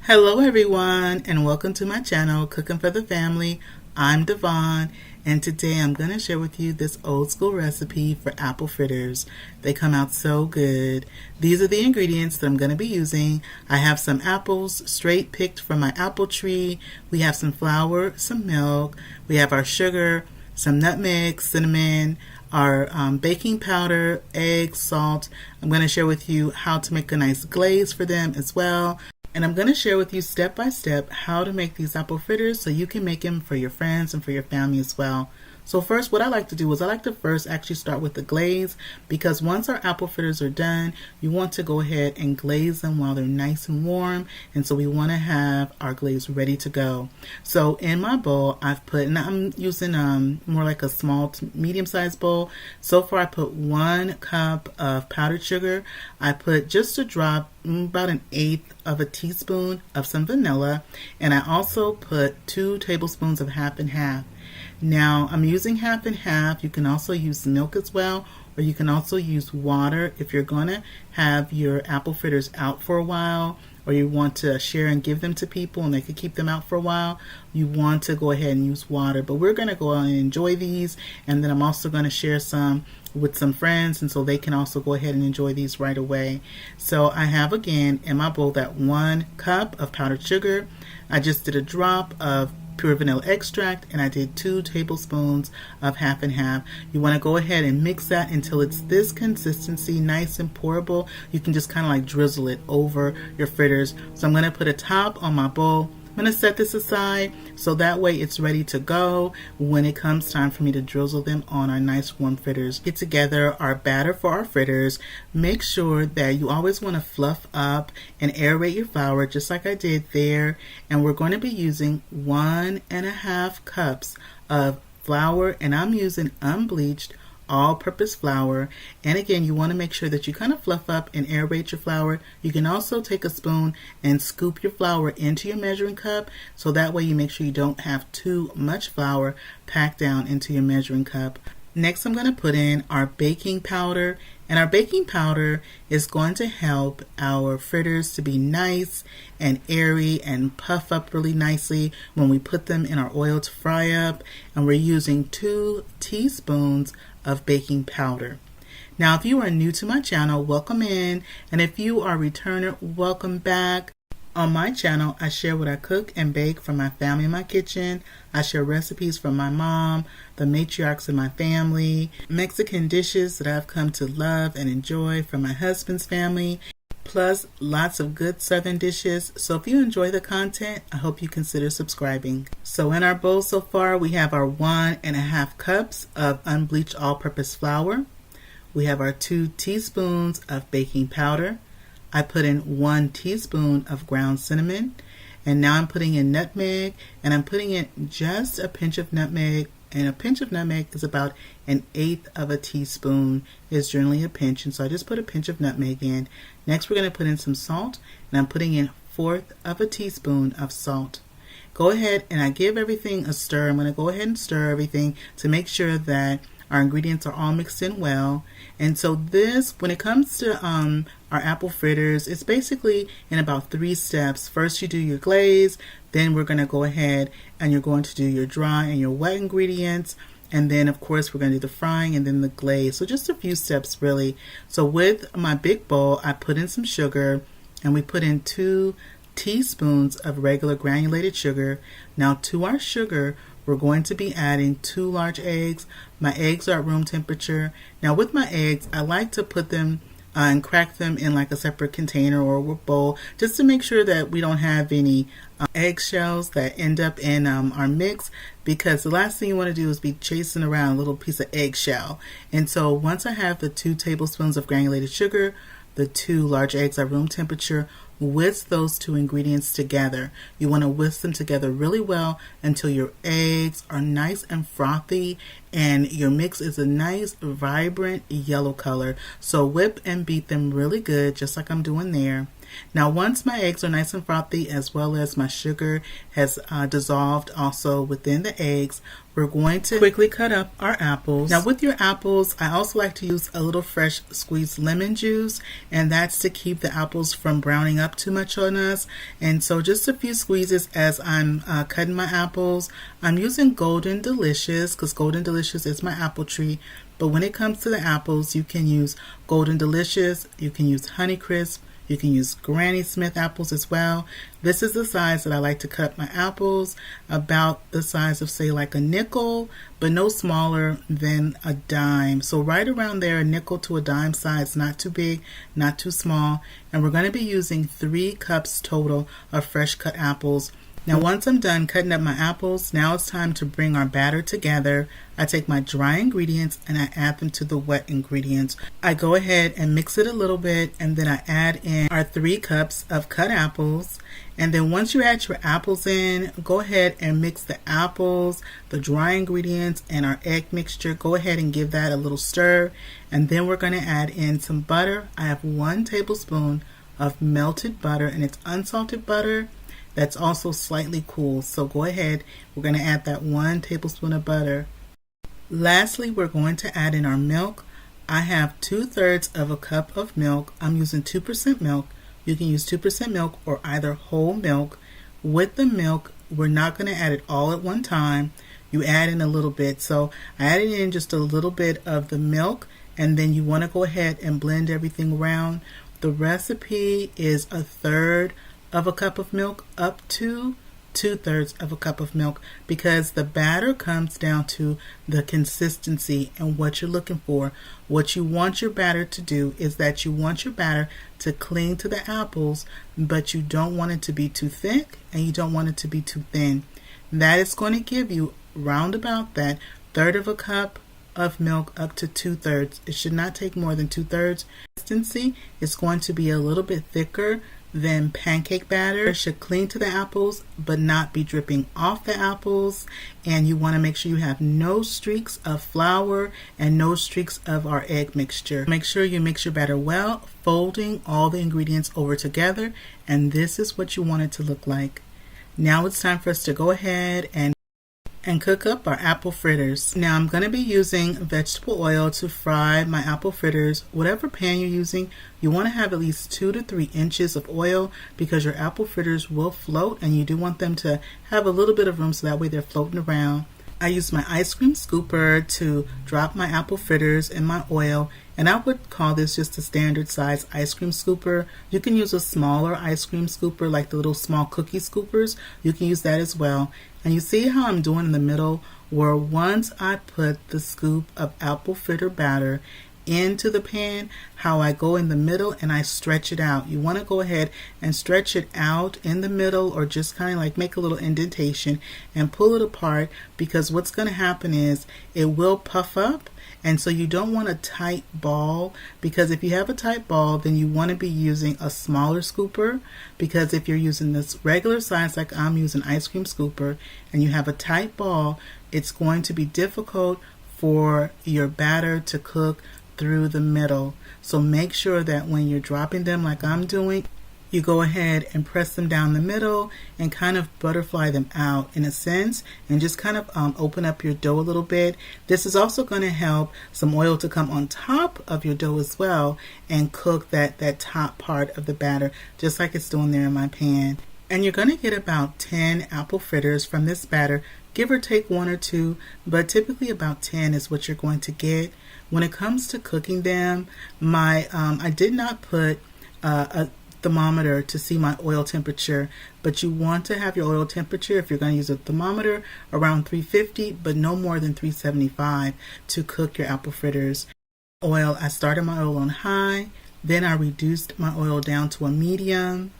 Hello everyone and welcome to my channel Cooking for the Family. I'm Dyvonne and today I'm going to share with you this old school recipe for apple fritters. They come out so good. These are the ingredients that I'm going to be using. I have some apples straight picked from my apple tree. We have some flour, some milk. We have our sugar, some nutmeg, cinnamon, our baking powder, eggs, salt. I'm going to share with you how to make a nice glaze for them as well. And I'm going to share with you step by step how to make these apple fritters so you can make them for your friends and for your family as well. So first, what I like to do is I like to first actually start with the glaze, because once our apple fritters are done, you want to go ahead and glaze them while they're nice and warm. And so we want to have our glaze ready to go. So in my bowl, I've put, and I'm using more like a small to medium-sized bowl. So far, I put 1 cup of powdered sugar. I put just a drop, about 1/8 of a teaspoon of some vanilla, and I also put 2 tablespoons of half and half. Now I'm using half and half. You can also use milk as well, or you can also use water if you're going to have your apple fritters out for a while, or you want to share and give them to people and they could keep them out for a while. You want to go ahead and use water, but we're going to go on and enjoy these, and then I'm also going to share some with some friends, and so they can also go ahead and enjoy these right away. So I have again in my bowl that 1 cup of powdered sugar. I just did a drop of pure vanilla extract, and I did 2 tablespoons of half and half. You want to go ahead and mix that until it's this consistency, nice and pourable. You can just kind of like drizzle it over your fritters. So I'm going to put a top on my bowl. I'm going to set this aside so that way it's ready to go when it comes time for me to drizzle them on our nice warm fritters. Get together our batter for our fritters. Make sure that you always want to fluff up and aerate your flour just like I did there. And we're going to be using 1.5 cups of flour, and I'm using unbleached all-purpose flour. And again, you want to make sure that you kind of fluff up and aerate your flour. You can also take a spoon and scoop your flour into your measuring cup, so that way you make sure you don't have too much flour packed down into your measuring cup. Next, I'm going to put in our baking powder, and our baking powder is going to help our fritters to be nice and airy and puff up really nicely when we put them in our oil to fry up. And we're using 2 teaspoons of baking powder. Now, if you are new to my channel, welcome in, and if you are a returner, welcome back. On my channel, I share what I cook and bake for my family in my kitchen. I share recipes from my mom, the matriarchs in my family, Mexican dishes that I've come to love and enjoy from my husband's family, plus lots of good southern dishes. So if you enjoy the content, I hope you consider subscribing. So in our bowl so far, we have our 1.5 cups of unbleached all-purpose flour. We have our 2 teaspoons of baking powder. I put in 1 teaspoon of ground cinnamon, and now I'm putting in nutmeg, and I'm putting in just a pinch of nutmeg, and a pinch of nutmeg is about 1/8 of a teaspoon is generally a pinch, and so I just put a pinch of nutmeg in. Next, we're going to put in some salt, and I'm putting in 1/4 of a teaspoon of salt. Go ahead and I give everything a stir. I'm going to go ahead and stir everything to make sure that our ingredients are all mixed in well. And so this, when it comes to our apple fritters, it's basically in about 3 steps. First, you do your glaze, then we're going to go ahead and you're going to do your dry and your wet ingredients, and then of course we're going to do the frying and then the glaze. So just a few steps really. So with my big bowl, I put in some sugar, and we put in 2 teaspoons of regular granulated sugar. Now to our sugar, we're going to be adding 2 large eggs. My eggs are at room temperature. Now with my eggs, I like to put them and crack them in like a separate container or a bowl, just to make sure that we don't have any eggshells that end up in our mix, because the last thing you want to do is be chasing around a little piece of eggshell. And so once I have the 2 tablespoons of granulated sugar, the 2 large eggs at room temperature, whisk those 2 ingredients together. You want to whisk them together really well until your eggs are nice and frothy and your mix is a nice vibrant yellow color. So whip and beat them really good, just like I'm doing there. Now once my eggs are nice and frothy, as well as my sugar has dissolved also within the eggs, we're going to quickly cut up our apples. Now with your apples, I also like to use a little fresh squeezed lemon juice, and that's to keep the apples from browning up too much on us. And so just a few squeezes as I'm cutting my apples. I'm using Golden Delicious because Golden Delicious is my apple tree. But when it comes to the apples, you can use Golden Delicious, you can use Honeycrisp, you can use Granny Smith apples as well. This is the size that I like to cut my apples, about the size of say like a nickel, but no smaller than a dime. So right around there, a nickel to a dime size, not too big, not too small. And we're going to be using 3 cups total of fresh cut apples. Now once I'm done cutting up my apples, now it's time to bring our batter together. I take my dry ingredients and I add them to the wet ingredients. I go ahead and mix it a little bit, and then I add in our 3 cups of cut apples. And then once you add your apples in, go ahead and mix the apples, the dry ingredients, and our egg mixture. Go ahead and give that a little stir. And then we're going to add in some butter. I have 1 tablespoon of melted butter, and it's unsalted butter. That's also slightly cool. So go ahead, we're going to add that 1 tablespoon of butter. Lastly, we're going to add in our milk. I have 2/3 of a cup of milk. I'm using 2% milk. You can use 2% milk or either whole milk. With the milk, we're not going to add it all at one time. You add in a little bit. So I added in just a little bit of the milk, and then you want to go ahead and blend everything around. The recipe is 1/3 of a cup of milk up to 2/3 of a cup of milk, because the batter comes down to the consistency and what you're looking for. What you want your batter to do is that you want your batter to cling to the apples, but you don't want it to be too thick and you don't want it to be too thin. That is going to give you round about that 1/3 of a cup of milk up to 2/3. It should not take more than 2/3. Consistency is going to be a little bit thicker than pancake batter. It should cling to the apples but not be dripping off the apples, and you want to make sure you have no streaks of flour and no streaks of our egg mixture. Make sure you mix your batter well, folding all the ingredients over together, and this is what you want it to look like. Now it's time for us to go ahead and cook up our apple fritters. Now I'm going to be using vegetable oil to fry my apple fritters. Whatever pan you're using, you want to have at least 2 to 3 inches of oil, because your apple fritters will float and you do want them to have a little bit of room so that way they're floating around. I use my ice cream scooper to drop my apple fritters in my oil, and I would call this just a standard size ice cream scooper. You can use a smaller ice cream scooper like the little small cookie scoopers. You can use that as well. And you see how I'm doing in the middle, where once I put the scoop of apple fritter batter into the pan, how I go in the middle and I stretch it out. You want to go ahead and stretch it out in the middle, or just kind of like make a little indentation and pull it apart, because what's going to happen is it will puff up. And so you don't want a tight ball, because if you have a tight ball, then you want to be using a smaller scooper, because if you're using this regular size like I'm using ice cream scooper and you have a tight ball, it's going to be difficult for your batter to cook through the middle. So make sure that when you're dropping them like I'm doing, you go ahead and press them down the middle and kind of butterfly them out in a sense, and just kind of open up your dough a little bit. This is also going to help some oil to come on top of your dough as well and cook that top part of the batter, just like it's doing there in my pan. And you're going to get about 10 apple fritters from this batter, give or take 1 or 2, but typically about 10 is what you're going to get. When it comes to cooking them, I did not put a thermometer to see my oil temperature, but you want to have your oil temperature, if you're going to use a thermometer, around 350, but no more than 375 to cook your apple fritters. I started my oil on high, then I reduced my oil down to a medium.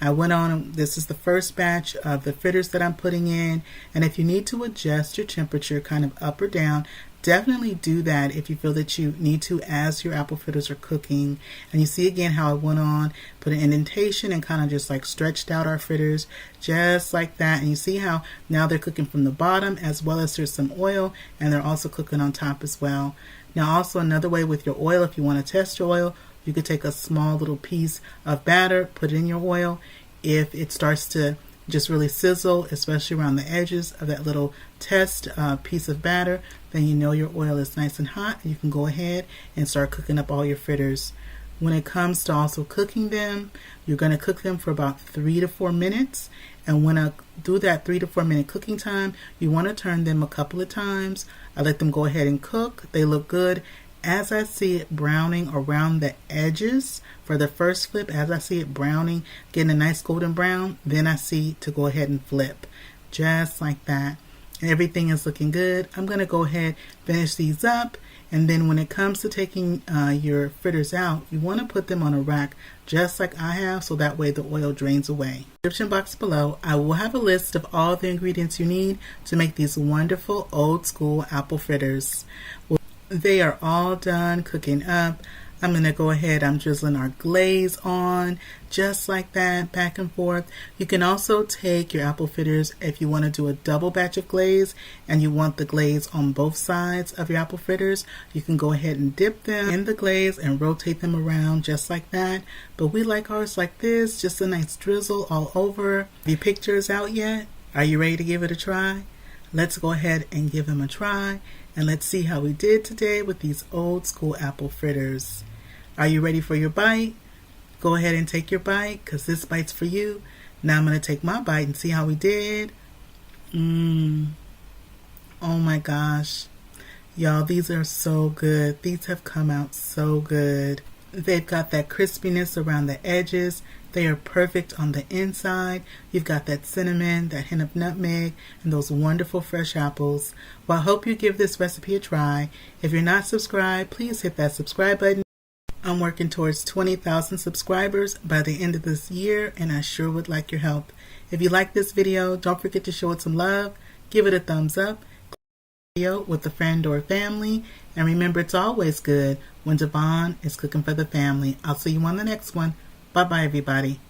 I went on, this is the first batch of the fritters that I'm putting in, and if you need to adjust your temperature kind of up or down, definitely do that if you feel that you need to as your apple fritters are cooking. And you see again how I went on, put an indentation and kind of just like stretched out our fritters just like that. And you see how now they're cooking from the bottom, as well as there's some oil, and they're also cooking on top as well. Now also another way with your oil, if you want to test your oil, You could take a small little piece of batter, put it in your oil. If it starts to just really sizzle, especially around the edges of that little test piece of batter, then you know your oil is nice and hot. You can go ahead and start cooking up all your fritters. When it comes to also cooking them, you're going to cook them for about 3 to 4 minutes. And when I do that 3 to 4 minute cooking time, you want to turn them a couple of times. I let them go ahead and cook. They look good. As I see it browning around the edges for the first flip, as I see it browning, getting a nice golden brown, then I see to go ahead and flip. Just like that. Everything is looking good. I'm going to go ahead, finish these up. And then when it comes to taking your fritters out, you want to put them on a rack just like I have, so that way the oil drains away. Description box below, I will have a list of all the ingredients you need to make these wonderful old school apple fritters. They are all done cooking up. I'm going to go ahead, I'm drizzling our glaze on just like that, back and forth. You can also take your apple fritters if you want to do a double batch of glaze and you want the glaze on both sides of your apple fritters. You can go ahead and dip them in the glaze and rotate them around just like that. But we like ours like this, just a nice drizzle all over. Have your pictures out yet? Are you ready to give it a try? Let's go ahead and give them a try, and let's see how we did today with these old school apple fritters. Are you ready for your bite? Go ahead and take your bite, because this bite's for you. Now I'm going to take my bite and see how we did. Oh my gosh. Y'all, these are so good. These have come out so good. They've got that crispiness around the edges. They are perfect on the inside. You've got that cinnamon, that hint of nutmeg, and those wonderful fresh apples. Well, I hope you give this recipe a try. If you're not subscribed, please hit that subscribe button. I'm working towards 20,000 subscribers by the end of this year, and I sure would like your help. If you like this video, don't forget to show it some love. Give it a thumbs up. Video with a friend or a family. And remember, it's always good when Dyvonne is cooking for the family. I'll see you on the next one. Bye-bye, everybody.